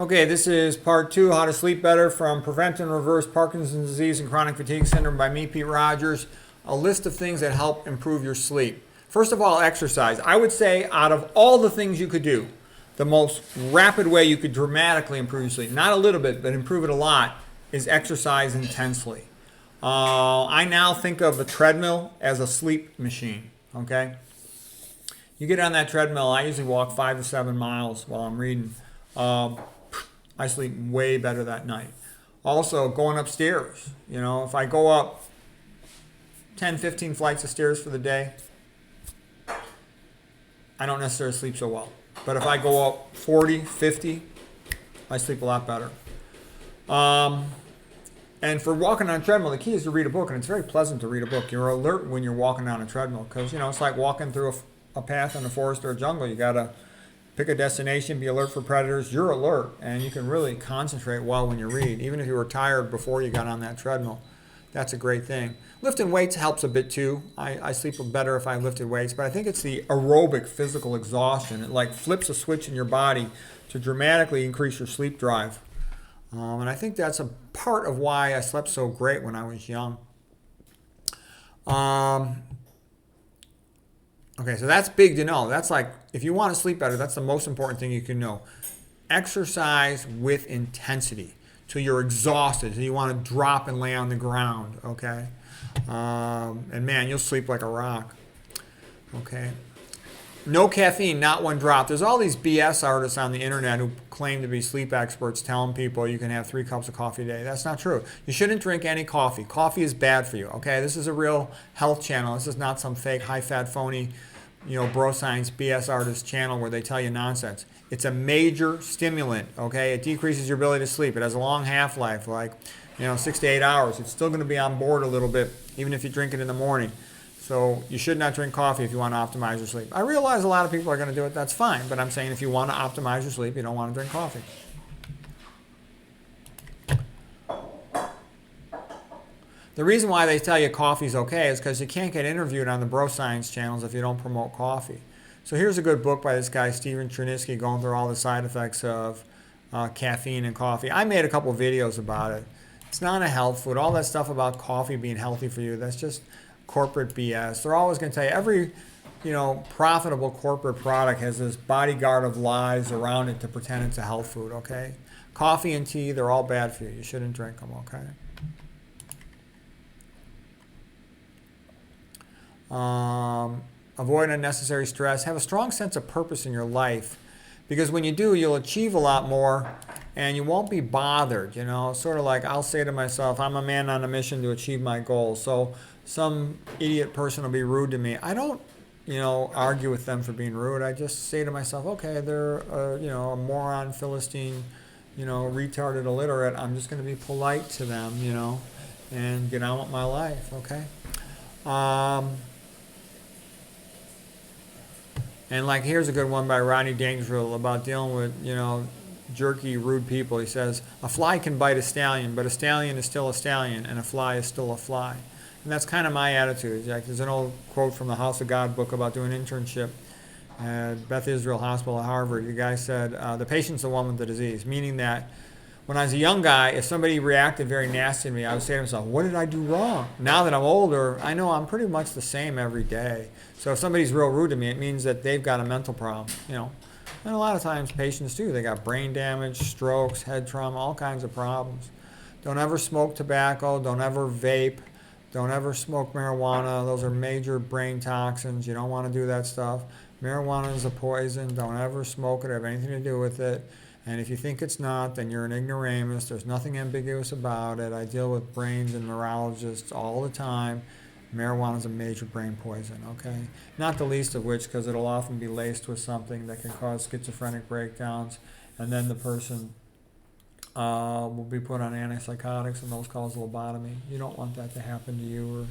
Okay, this is part 2, how to sleep better from prevent and reverse Parkinson's disease and chronic fatigue syndrome by me, Pete Rogers. A list of things that help improve your sleep. First of all, exercise. I would say out of all the things you could do, the most rapid way you could dramatically improve your sleep, not a little bit, but improve it a lot, is exercise intensely. I now think of the treadmill as a sleep machine, okay? You get on that treadmill, I usually walk 5 to 7 miles while I'm reading. I sleep way better that night. Also, going upstairs. You know, if I go up 10, 15 flights of stairs for the day, I don't necessarily sleep so well. But if I go up 40, 50, I sleep a lot better. And for walking on a treadmill, the key is to read a book, and it's very pleasant to read a book. You're alert when you're walking on a treadmill because, you know, it's like walking through a path in the forest or a jungle. You got to pick a destination, be alert for predators. You're alert, and you can really concentrate well when you read, even if you were tired before you got on that treadmill. That's a great thing. Lifting weights helps a bit too. I sleep better if I lifted weights, but I think it's the aerobic physical exhaustion. It like flips a switch in your body to dramatically increase your sleep drive. And I think that's a part of why I slept so great when I was young. Okay, so that's big to know. That's like, if you want to sleep better, that's the most important thing you can know. Exercise with intensity till you're exhausted, till you want to drop and lay on the ground, okay? And man, you'll sleep like a rock, okay? No caffeine, not one drop. There's all these BS artists on the internet who claim to be sleep experts telling people you can have 3 cups of coffee a day. That's not true. You shouldn't drink any coffee. Coffee is bad for you, okay? This is a real health channel. This is not some fake, high-fat, phony, bro science BS artist channel where they tell you nonsense. It's a major stimulant, okay? It decreases your ability to sleep. It has a long half-life, like, 6 to 8 hours. It's still going to be on board a little bit, even if you drink it in the morning. So you should not drink coffee if you want to optimize your sleep. I realize a lot of people are going to do it. That's fine. But I'm saying if you want to optimize your sleep, you don't want to drink coffee. The reason why they tell you coffee's okay is because you can't get interviewed on the bro science channels if you don't promote coffee. So here's a good book by this guy, Stephen Chernisky, going through all the side effects of caffeine and coffee. I made a couple videos about it. It's not a health food. All that stuff about coffee being healthy for you, that's just corporate BS. They're always going to tell you every, profitable corporate product has this bodyguard of lies around it to pretend it's a health food, okay? Coffee and tea, they're all bad for you. You shouldn't drink them, okay? Avoid unnecessary stress. Have a strong sense of purpose in your life, because when you do, you'll achieve a lot more and you won't be bothered, Sort of like I'll say to myself, I'm a man on a mission to achieve my goals. So some idiot person will be rude to me. I don't, argue with them for being rude. I just say to myself, okay, they're, a moron, Philistine, retarded, illiterate. I'm just going to be polite to them, and get on with my life, okay? And like, here's a good one by Rodney Dangerfield about dealing with, jerky, rude people. He says, a fly can bite a stallion, but a stallion is still a stallion, and a fly is still a fly. And that's kind of my attitude. Like, there's an old quote from the House of God book about doing an internship at Beth Israel Hospital at Harvard. The guy said, the patient's the one with the disease, meaning that when I was a young guy, if somebody reacted very nasty to me, I would say to myself, what did I do wrong? Now that I'm older, I know I'm pretty much the same every day. So if somebody's real rude to me, it means that they've got a mental problem, And a lot of times patients do. They got brain damage, strokes, head trauma, all kinds of problems. Don't ever smoke tobacco. Don't ever vape. Don't ever smoke marijuana. Those are major brain toxins. You don't want to do that stuff. Marijuana is a poison. Don't ever smoke it or have anything to do with it. And if you think it's not, then you're an ignoramus. There's nothing ambiguous about it. I deal with brains and neurologists all the time. Marijuana is a major brain poison, okay? Not the least of which, because it'll often be laced with something that can cause schizophrenic breakdowns, and then the person will be put on antipsychotics, and those cause lobotomy. You don't want that to happen to you or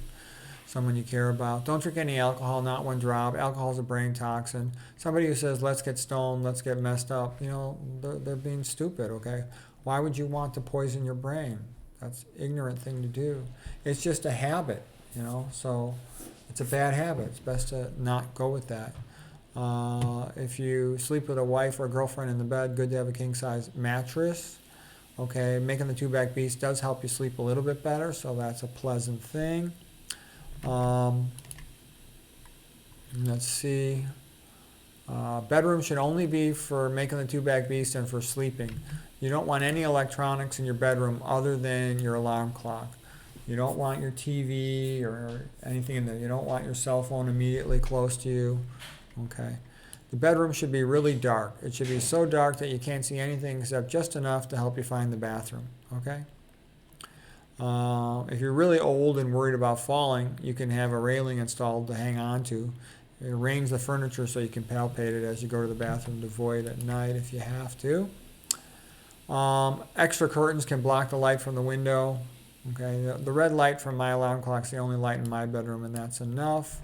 someone you care about. Don't drink any alcohol, not one drop. Alcohol is a brain toxin. Somebody who says, let's get stoned, let's get messed up, they're being stupid, okay? Why would you want to poison your brain? That's an ignorant thing to do. It's just a habit, so it's a bad habit. It's best to not go with that. If you sleep with a wife or a girlfriend in the bed, good to have a king-size mattress. Okay, making the two-back beast does help you sleep a little bit better, so that's a pleasant thing. Let's see. Bedroom should only be for making the two-back beast and for sleeping. You don't want any electronics in your bedroom other than your alarm clock. You don't want your TV or anything in there. You don't want your cell phone immediately close to you. Okay. The bedroom should be really dark. It should be so dark that you can't see anything except just enough to help you find the bathroom. Okay. If you're really old and worried about falling, you can have a railing installed to hang on to. Arrange the furniture so you can palpate it as you go to the bathroom to avoid at night if you have to. Extra curtains can block the light from the window. Okay, the red light from my alarm clock is the only light in my bedroom, and that's enough.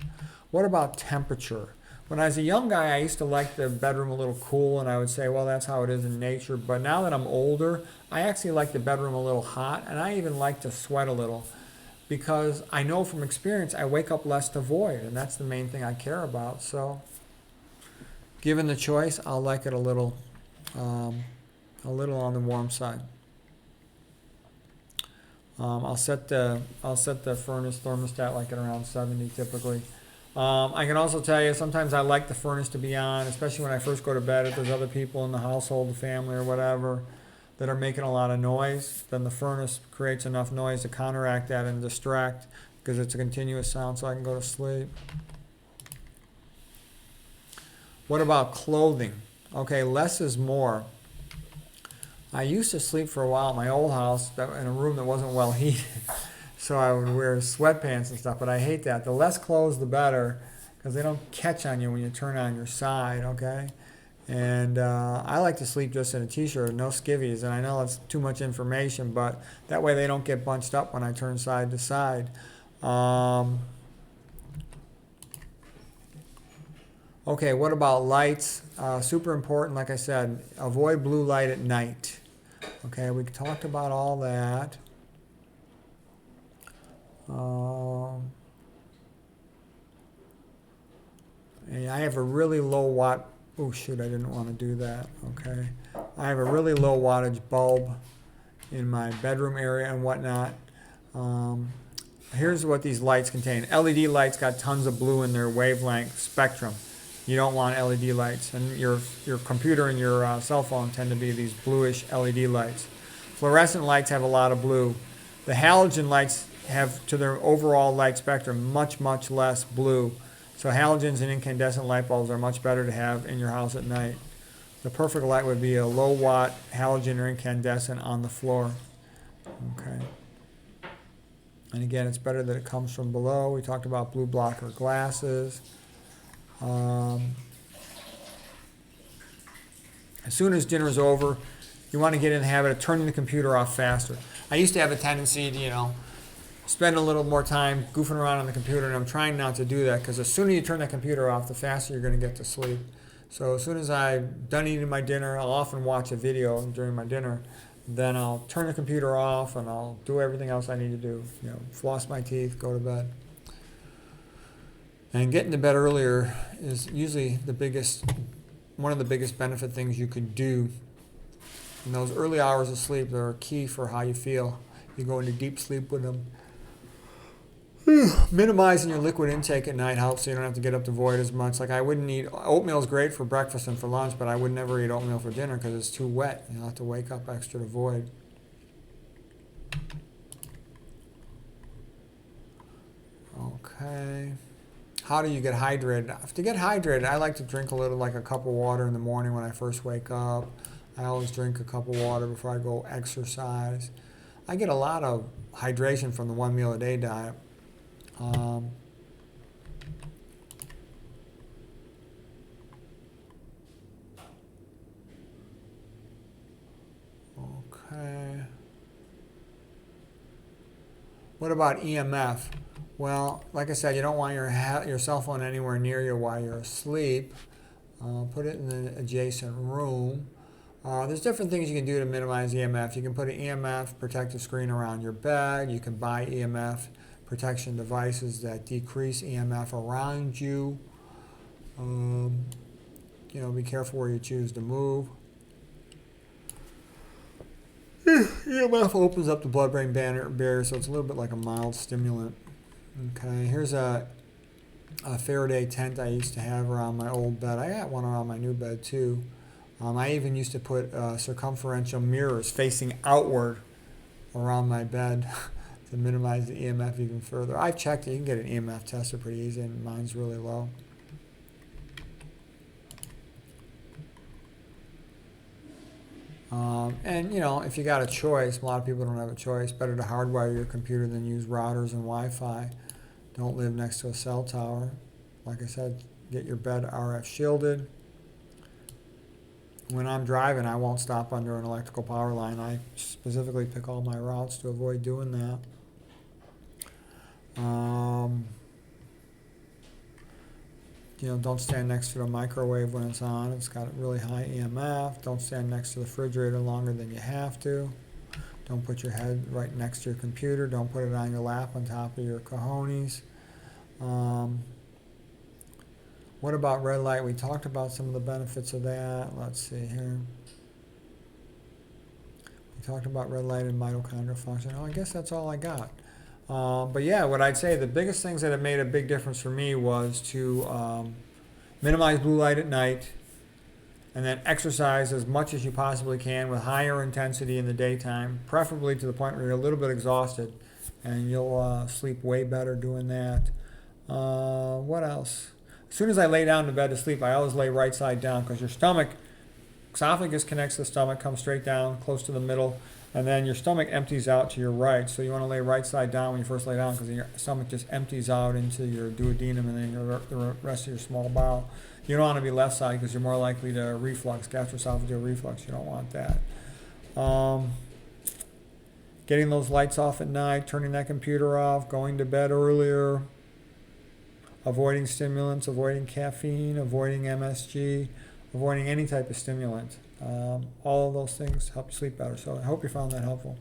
What about temperature? When I was a young guy, I used to like the bedroom a little cool, and I would say, well, that's how it is in nature. But now that I'm older, I actually like the bedroom a little hot, and I even like to sweat a little because I know from experience I wake up less to void, and that's the main thing I care about. So, given the choice, I'll like it a little on the warm side. I'll set the furnace thermostat like at around 70 typically. I can also tell you sometimes I like the furnace to be on, especially when I first go to bed. If there's other people in the household, the family or whatever, that are making a lot of noise, then the furnace creates enough noise to counteract that and distract because it's a continuous sound so I can go to sleep. What about clothing? Okay, less is more. I used to sleep for a while at my old house in a room that wasn't well heated. So I would wear sweatpants and stuff, but I hate that. The less clothes, the better, because they don't catch on you when you turn on your side, okay? And I like to sleep just in a t-shirt, no skivvies, and I know that's too much information, but that way they don't get bunched up when I turn side to side. Okay, what about lights? Super important, like I said, avoid blue light at night. Okay, we talked about all that. And I have a really low watt. Oh shoot, I didn't want to do that. Okay, I have a really low wattage bulb in my bedroom area and whatnot. Here's what these lights contain. LED lights got tons of blue in their wavelength spectrum. You don't want LED lights, and your computer and your cell phone tend to be these bluish LED lights. Fluorescent lights have a lot of blue. The halogen lights have, to their overall light spectrum, much, much less blue. So halogens and incandescent light bulbs are much better to have in your house at night. The perfect light would be a low watt halogen or incandescent on the floor. Okay. And again, it's better that it comes from below. We talked about blue blocker glasses. As soon as dinner's over, you want to get in the habit of turning the computer off faster. I used to have a tendency to, spend a little more time goofing around on the computer, and I'm trying not to do that because as soon as you turn the computer off, the faster you're going to get to sleep. So as soon as I'm done eating my dinner, I'll often watch a video during my dinner. Then I'll turn the computer off and I'll do everything else I need to do. Floss my teeth, go to bed. And getting to bed earlier is usually one of the biggest benefit things you could do. And those early hours of sleep are key for how you feel. You go into deep sleep with them. Minimizing your liquid intake at night helps so you don't have to get up to void as much. Like I wouldn't eat, oatmeal is great for breakfast and for lunch, but I would never eat oatmeal for dinner because it's too wet. You'll have to wake up extra to void. Okay. How do you get hydrated? To get hydrated, I like to drink like a cup of water in the morning when I first wake up. I always drink a cup of water before I go exercise. I get a lot of hydration from the 1 meal a day diet. Okay. What about EMF? Well, like I said, you don't want your cell phone anywhere near you while you're asleep. Put it in the adjacent room. There's different things you can do to minimize EMF. You can put an EMF protective screen around your bed. You can buy EMF protection devices that decrease EMF around you. be careful where you choose to move. EMF opens up the blood-brain barrier, so it's a little bit like a mild stimulant. Okay, here's a Faraday tent I used to have around my old bed. I got one around my new bed too. I even used to put circumferential mirrors facing outward around my bed to minimize the EMF even further. I've checked it. You can get an EMF tester pretty easy, and mine's really low. And if you got a choice, a lot of people don't have a choice. Better to hardwire your computer than use routers and Wi-Fi. Don't live next to a cell tower. Like I said, get your bed RF shielded. When I'm driving, I won't stop under an electrical power line. I specifically pick all my routes to avoid doing that. Don't stand next to the microwave when it's on. It's got really high EMF. Don't stand next to the refrigerator longer than you have to. Don't put your head right next to your computer. Don't put it on your lap on top of your cojones. What about red light? We talked about some of the benefits of that. Let's see here. We talked about red light and mitochondrial function. I guess that's all I got. But yeah, what I'd say the biggest things that have made a big difference for me was to minimize blue light at night, and then exercise as much as you possibly can with higher intensity in the daytime, preferably to the point where you're a little bit exhausted, and you'll sleep way better doing that. What else? As soon as I lay down to bed to sleep, I always lay right side down, because your esophagus connects to the stomach, comes straight down, close to the middle, and then your stomach empties out to your right. So you want to lay right side down when you first lay down, because your stomach just empties out into your duodenum and then the rest of your small bowel. You don't want to be left side, because you're more likely to reflux, gastroesophageal reflux. You don't want that. Getting those lights off at night, turning that computer off, going to bed earlier, avoiding stimulants, avoiding caffeine, avoiding MSG, avoiding any type of stimulant. All of those things help you sleep better. So I hope you found that helpful.